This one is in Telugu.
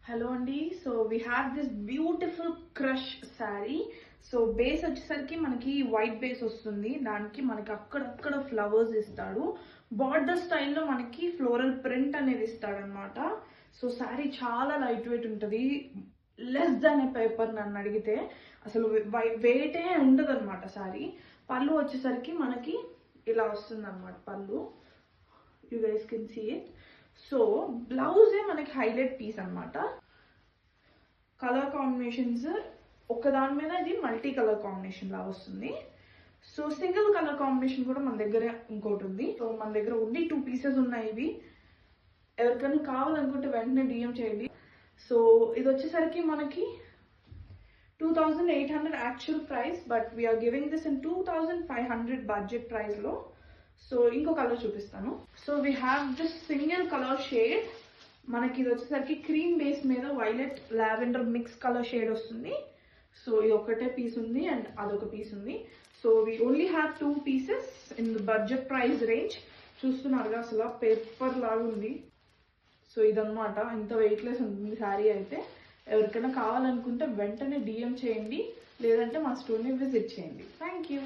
హలో అండి. So we have this beautiful crush sari. So base వచ్చేసరికి మనకి వైట్ బేస్ వస్తుంది. దానికి మనకి అక్కడక్కడ ఫ్లవర్స్ ఇస్తాడు. బార్డర్ స్టైల్లో మనకి ఫ్లోరల్ ప్రింట్ అనేది ఇస్తాడు అనమాట. సో శారీ చాలా లైట్ వెయిట్ ఉంటుంది. లెస్ దాన్ ఏ పేపర్ నన్ను అడిగితే. అసలు వెయిటే ఉండదు అనమాట శారీ. పళ్ళు వచ్చేసరికి మనకి ఇలా వస్తుంది అనమాట పళ్ళు. You guys can see it. So బ్లౌజే మనకి హైలైట్ పీస్ అనమాట. కలర్ కాంబినేషన్స్ ఒకదాని మీద ఇది మల్టీ కలర్ కాంబినేషన్ లా వస్తుంది. సో సింగిల్ కలర్ కాంబినేషన్ కూడా మన దగ్గర ఇంకోటి ఉంది. సో మన దగ్గర ఓన్లీ 2 పీసెస్ ఉన్నాయి. ఇవి ఎవరికైనా కావాలనుకుంటే వెంటనే డిఎం చేయండి. సో ఇది వచ్చేసరికి మనకి 2800 actual price, but we are giving this in 2500 budget price లో. సో ఇంకో కలర్ చూపిస్తాను. So we have this single colour shade. మనకి ఇది వచ్చేసరికి క్రీమ్ బేస్ మీద violet lavender mix colour shade వస్తుంది. సో ఇది ఒకటే పీస్ ఉంది అండ్ అదొక పీస్ ఉంది. So we only have 2 pieces in the budget price range. చూస్తున్నారుగా అసలు పేపర్ లాగా ఉంది. సో ఇదన్నమాట, ఇంత వెయిట్లెస్ ఉంటుంది శారీ అయితే. ఎవరికైనా కావాలనుకుంటే వెంటనే డిఎం చేయండి, లేదంటే మా స్టోర్ని విజిట్ చేయండి. Thank you.